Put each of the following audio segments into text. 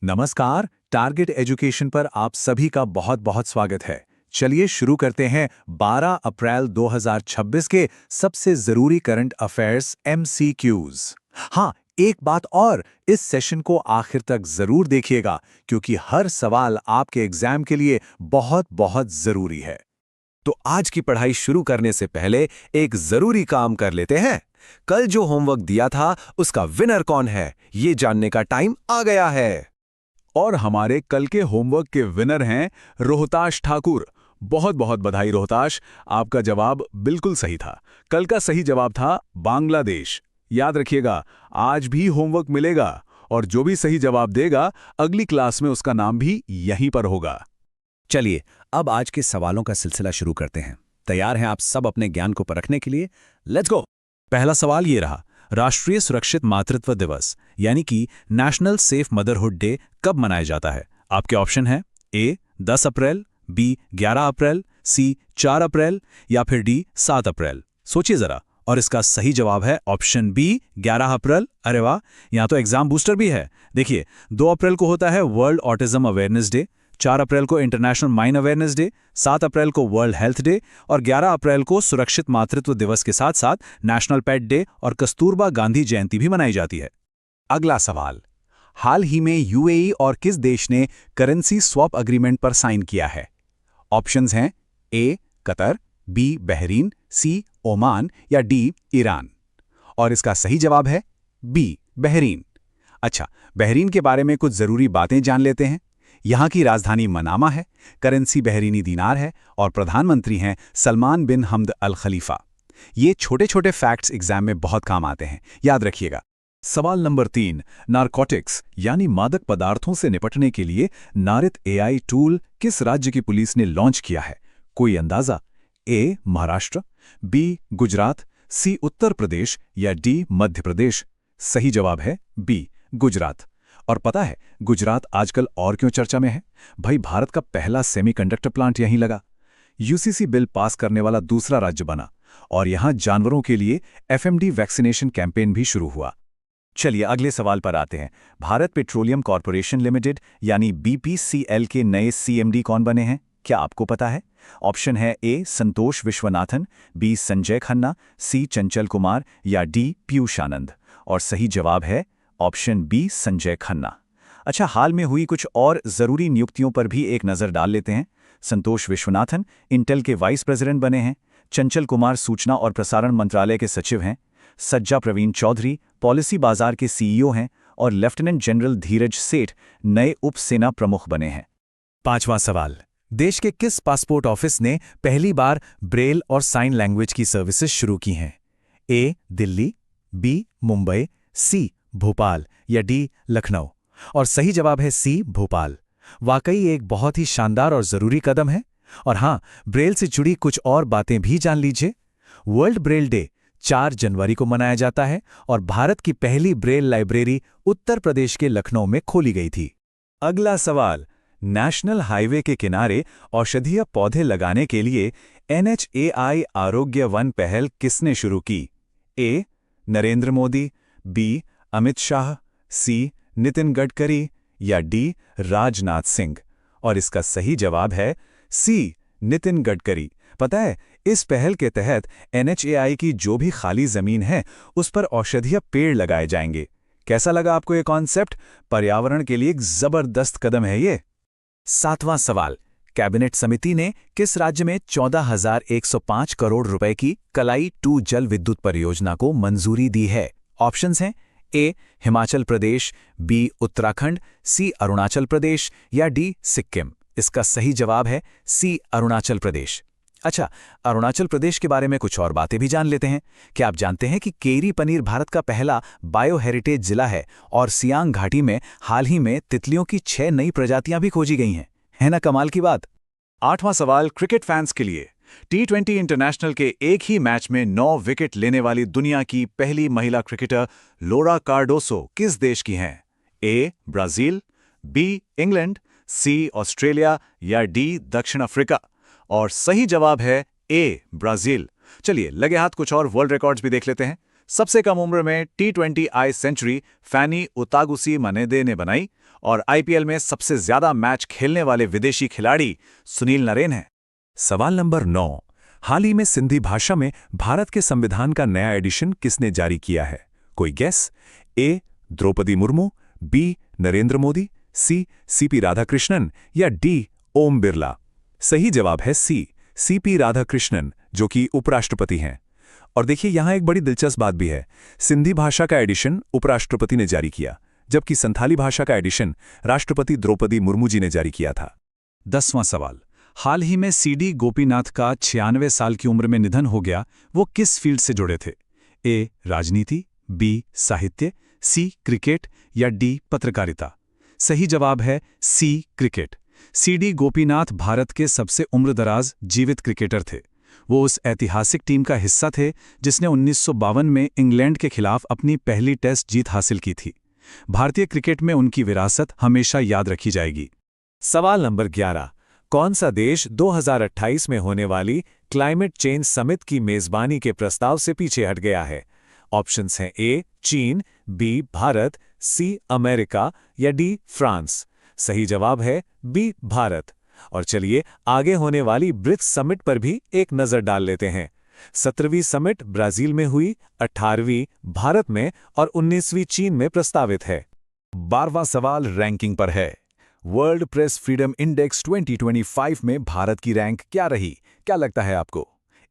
नमस्कार। Target education पर आप सभी का बहुत बहुत स्वागत है। चलिए शुरू करते हैं 12 अप्रैल 2026 के सबसे जरूरी करंट अफेयर्स MCQs। हाँ, एक बात और, इस सेशन को आखिर तक जरूर देखिएगा क्योंकि हर सवाल आपके एग्जाम के लिए बहुत बहुत जरूरी है। तो आज की पढ़ाई शुरू करने से पहले एक जरूरी काम कर लेते हैं। कल जो होमवर्क दिया था उसका विनर कौन है, ये जानने का टाइम आ गया है। और हमारे कल के होमवर्क के विनर हैं रोहताश ठाकुर। बहुत बहुत बधाई रोहताश, आपका जवाब बिल्कुल सही था। कल का सही जवाब था बांग्लादेश। याद रखिएगा, आज भी होमवर्क मिलेगा और जो भी सही जवाब देगा अगली क्लास में उसका नाम भी यहीं पर होगा। चलिए अब आज के सवालों का सिलसिला शुरू करते हैं। तैयार हैं आप सब अपने ज्ञान को परखने के लिए? Let's go. पहला सवाल ये रहा, राष्ट्रीय सुरक्षित मातृत्व दिवस यानी कि नेशनल सेफ मदरहुड डे कब मनाया जाता है? आपके ऑप्शन हैं ए 10 अप्रैल, बी 11 अप्रैल, सी 4 अप्रैल या फिर डी 7 अप्रैल। सोचिए जरा। और इसका सही जवाब है ऑप्शन बी 11 अप्रैल। अरे वाह, यहाँ तो एग्जाम बूस्टर भी है। देखिए, 2 अप्रैल को होता है वर्ल्ड ऑटिज्म अवेयरनेस डे, 4 अप्रैल को इंटरनेशनल माइन अवेयरनेस डे, 7 अप्रैल को वर्ल्ड हेल्थ डे और 11 अप्रैल को सुरक्षित मातृत्व दिवस के साथ साथ नेशनल पेट डे और कस्तूरबा गांधी जयंती भी मनाई जाती है। अगला सवाल, हाल ही में UAE और किस देश ने करेंसी स्वैप एग्रीमेंट पर साइन किया है? ऑप्शंस हैं ए कतर, बी बहरीन, सी ओमान या डी ईरान। और इसका सही जवाब है बी बहरीन। अच्छा, बहरीन के बारे में कुछ जरूरी बातें जान लेते हैं। यहाँ की राजधानी मनामा है, करेंसी बहरीनी दीनार है और प्रधानमंत्री हैं सलमान बिन हमद अल खलीफा। ये छोटे छोटे फैक्ट्स एग्जाम में बहुत काम आते हैं, याद रखिएगा। सवाल नंबर 3, नारकोटिक्स यानी मादक पदार्थों से निपटने के लिए नारित AI टूल किस राज्य की पुलिस ने लॉन्च किया है? कोई अंदाजा? ए महाराष्ट्र, बी गुजरात, सी उत्तर प्रदेश या डी मध्य प्रदेश। सही जवाब है बी गुजरात। और पता है गुजरात आजकल और क्यों चर्चा में है? भाई, भारत का पहला सेमीकंडक्टर प्लांट यहीं लगा, UCC बिल पास करने वाला दूसरा राज्य बना और यहां जानवरों के लिए FMD वैक्सीनेशन कैंपेन भी शुरू हुआ। चलिए अगले सवाल पर आते हैं। भारत पेट्रोलियम कॉर्पोरेशन लिमिटेड यानी BPCL के नए CMD कौन बने हैं? क्या आपको पता है? ऑप्शन है ए संतोष विश्वनाथन, बी संजय खन्ना, सी चंचल कुमार या डी पीयूष आनंद। और सही जवाब है ऑप्शन बी संजय खन्ना। अच्छा, हाल में हुई कुछ और जरूरी नियुक्तियों पर भी एक नजर डाल लेते हैं। संतोष विश्वनाथन इंटेल के वाइस प्रेसिडेंट बने हैं, चंचल कुमार सूचना और प्रसारण मंत्रालय के सचिव हैं, सज्जा प्रवीण चौधरी पॉलिसी बाजार के CEO हैं और लेफ्टिनेंट जनरल धीरज सेठ नए उप सेना प्रमुख बने हैं। पांचवां सवाल, देश के किस पासपोर्ट ऑफिस ने पहली बार ब्रेल और साइन लैंग्वेज की सर्विसेज शुरू की हैं? ए दिल्ली, बी मुंबई, सी भोपाल या डी लखनऊ। और सही जवाब है सी भोपाल। वाकई एक बहुत ही शानदार और जरूरी कदम है। और हां, ब्रेल से जुड़ी कुछ और बातें भी जान लीजिए। वर्ल्ड ब्रेल डे 4 जनवरी को मनाया जाता है और भारत की पहली ब्रेल लाइब्रेरी उत्तर प्रदेश के लखनऊ में खोली गई थी। अगला सवाल, नेशनल हाईवे के किनारे औषधीय पौधे लगाने के लिए NHAI आरोग्य वन पहल किसने शुरू की? ए नरेंद्र मोदी, बी अमित शाह, सी नितिन गडकरी या डी राजनाथ सिंह। और इसका सही जवाब है सी नितिन गडकरी। पता है, इस पहल के तहत NHAI की जो भी खाली जमीन है उस पर औषधीय पेड़ लगाए जाएंगे। कैसा लगा आपको ये कॉन्सेप्ट? पर्यावरण के लिए एक जबरदस्त कदम है ये। सातवां सवाल, कैबिनेट समिति ने किस राज्य में 14,105 करोड़ रुपए की कलाई 2 जल विद्युत परियोजना को मंजूरी दी है? ऑप्शंस हैं ए हिमाचल प्रदेश, बी उत्तराखंड, सी अरुणाचल प्रदेश या डी सिक्किम। इसका सही जवाब है सी अरुणाचल प्रदेश। अच्छा, अरुणाचल प्रदेश के बारे में कुछ और बातें भी जान लेते हैं। क्या आप जानते हैं कि केरी पनीर भारत का पहला बायो हेरिटेज जिला है और सियांग घाटी में हाल ही में तितलियों की 6 नई प्रजातियां भी खोजी गई हैं? है ना कमाल की बात। आठवां सवाल क्रिकेट फैंस के लिए। T20 इंटरनेशनल के एक ही मैच में 9 विकेट लेने वाली दुनिया की पहली महिला क्रिकेटर लोरा कार्डोसो किस देश की हैं? A Brazil, B England, C Australia या डी दक्षिण अफ्रीका। और सही जवाब है ए ब्राजील। चलिए लगे हाथ कुछ और वर्ल्ड रिकॉर्ड्स भी देख लेते हैं। सबसे कम उम्र में T20 सेंचुरी फैनी उतागुसी मनेदे ने बनाई और आईपीएल में सबसे ज्यादा मैच खेलने वाले विदेशी खिलाड़ी सुनील नरेन हैं। सवाल नंबर 9। हाल ही में सिंधी भाषा में भारत के संविधान का नया एडिशन किसने जारी किया है? कोई गेस? ए. द्रौपदी मुर्मू, बी. नरेंद्र मोदी, सी. सीपी राधाकृष्णन या डी. ओम बिरला? सही जवाब है सी. सीपी राधाकृष्णन, जो कि उपराष्ट्रपति हैं। और देखिए यहां एक बड़ी दिलचस्प बात भी है। सिंधी भाषा का एडिशन उपराष्ट्रपति ने जारी किया, जबकि संथाली भाषा का एडिशन राष्ट्रपति द्रौपदी मुर्मू जी ने जारी किया था। 10वां सवाल। हाल ही में सीडी गोपीनाथ का 96 साल की उम्र में निधन हो गया। वो किस फील्ड से जुड़े थे? ए. राजनीति, बी. साहित्य, सी. क्रिकेट या डी. पत्रकारिता? सही जवाब है सी. क्रिकेट। सीडी गोपीनाथ भारत के सबसे उम्रदराज जीवित क्रिकेटर थे। वो उस ऐतिहासिक टीम का हिस्सा थे जिसने 1952 में इंग्लैंड के खिलाफ अपनी पहली टेस्ट जीत हासिल की थी। भारतीय क्रिकेट में उनकी विरासत हमेशा याद रखी जाएगी। सवाल नंबर 11। कौन सा देश 2028 में होने वाली क्लाइमेट चेंज समिट की मेजबानी के प्रस्ताव से पीछे हट गया है? ऑप्शंस हैं ए. चीन, बी. भारत, सी. अमेरिका या डी. फ्रांस? सही जवाब है बी. भारत। और चलिए आगे होने वाली ब्रिक्स समिट पर भी एक नजर डाल लेते हैं। 17वीं समिट ब्राजील में हुई, 18वीं भारत में और 19वीं चीन में प्रस्तावित है। 12वां सवाल रैंकिंग पर है। वर्ल्ड प्रेस फ्रीडम इंडेक्स 2025 में भारत की रैंक क्या रही? क्या लगता है आपको?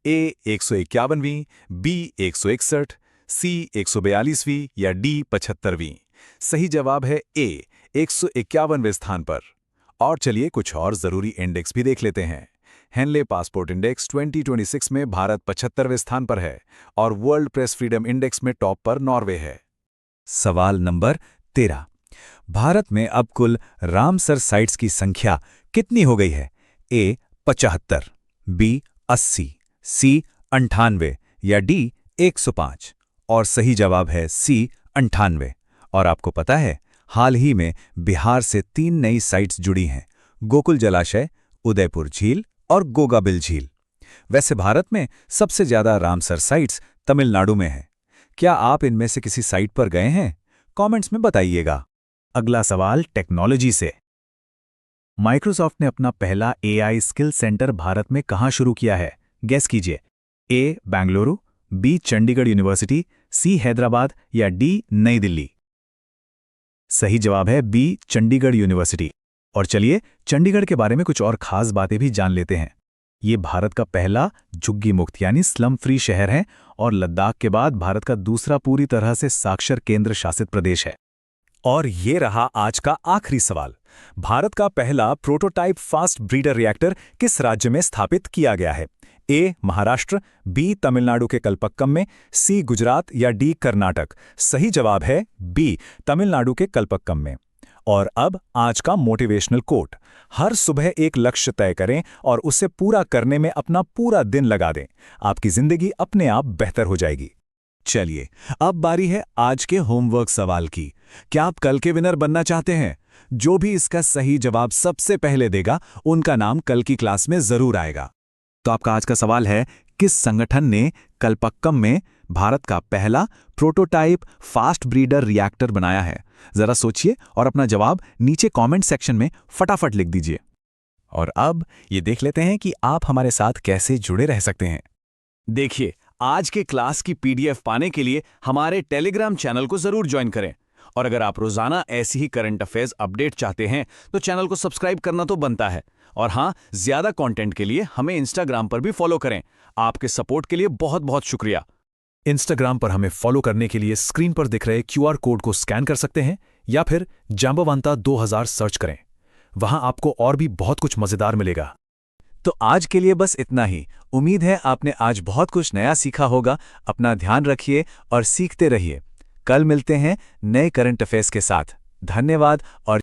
ए. 151वीं, बी. 161, सी. 142वीं या डी. 75वीं? सही जवाब है ए. 151वें स्थान पर। और चलिए कुछ और जरूरी इंडेक्स भी देख लेते हैं। हेनले पासपोर्ट इंडेक्स 2026 में भारत 75वें स्थान पर है और वर्ल्ड प्रेस फ्रीडम इंडेक्स में टॉप पर नॉर्वे है। सवाल नंबर 13। भारत में अब कुल रामसर साइट्स की संख्या कितनी हो गई है? ए. 75, बी. 80, सी. 98 या डी. 105? और सही जवाब है सी. 98। और आपको पता है हाल ही में बिहार से 3 नई साइट्स जुड़ी हैं: गोकुल जलाशय, उदयपुर झील और गोगाबिल झील। वैसे भारत में सबसे ज्यादा रामसर साइट्स तमिलनाडु में हैं। क्या आप इनमें से किसी साइट पर गए हैं? कमेंट्स में बताइएगा। अगला सवाल टेक्नोलॉजी से। माइक्रोसॉफ्ट ने अपना पहला एआई स्किल सेंटर भारत में कहां शुरू किया है? गेस कीजिए। ए. बेंगलुरु, बी. चंडीगढ़ यूनिवर्सिटी, सी. हैदराबाद या डी. नई दिल्ली? सही जवाब है बी. चंडीगढ़ यूनिवर्सिटी। और चलिए चंडीगढ़ के बारे में कुछ और खास बातें भी जान लेते हैं। ये भारत का पहला झुग्गी मुक्त यानी स्लम फ्री शहर है और लद्दाख के बाद भारत का दूसरा पूरी तरह से साक्षर केंद्र शासित प्रदेश है। और ये रहा आज का आखिरी सवाल। भारत का पहला प्रोटोटाइप फास्ट ब्रीडर रिएक्टर किस राज्य में स्थापित किया गया है? ए. महाराष्ट्र, बी. तमिलनाडु के कल्पक्कम में, सी. गुजरात या डी. कर्नाटक? सही जवाब है बी. तमिलनाडु के कल्पक्कम में। और अब आज का मोटिवेशनल कोट। हर सुबह एक लक्ष्य तय करें और उसे पूरा करने में अपना पूरा दिन लगा दें। आपकी जिंदगी अपने आप बेहतर हो जाएगी। चलिए अब बारी है आज के होमवर्क सवाल की। क्या आप कल के विनर बनना चाहते हैं? जो भी इसका सही जवाब सबसे पहले देगा उनका नाम कल की क्लास में जरूर आएगा। तो आपका आज का सवाल है, किस संगठन ने कल्पक्कम में भारत का पहला प्रोटोटाइप फास्ट ब्रीडर रिएक्टर बनाया है? जरा सोचिए और अपना जवाब नीचे कमेंट सेक्शन में फटाफट लिख दीजिए। और अब ये देख लेते हैं कि आप हमारे साथ कैसे जुड़े रह सकते हैं। देखिए, आज के क्लास की पीडीएफ पाने के लिए हमारे टेलीग्राम चैनल को जरूर ज्वाइन करें। और अगर आप रोजाना ऐसी ही करंट अफेयर्स अपडेट चाहते हैं तो चैनल को सब्सक्राइब करना तो बनता है। और हाँ, ज्यादा कंटेंट के लिए हमें इंस्टाग्राम पर भी फॉलो करें। आपके सपोर्ट के लिए बहुत बहुत शुक्रिया। इंस्टाग्राम पर हमें फॉलो करने के लिए स्क्रीन पर दिख रहे क्यूआर कोड को स्कैन कर सकते हैं या फिर जांबवंता 2000 सर्च करें। वहां आपको और भी बहुत कुछ मजेदार मिलेगा। तो आज के लिए बस इतना ही। उम्मीद है आपने आज बहुत कुछ नया सीखा होगा। अपना ध्यान रखिए और सीखते रहिए। कल मिलते हैं नए करंट अफेयर्स के साथ। धन्यवाद और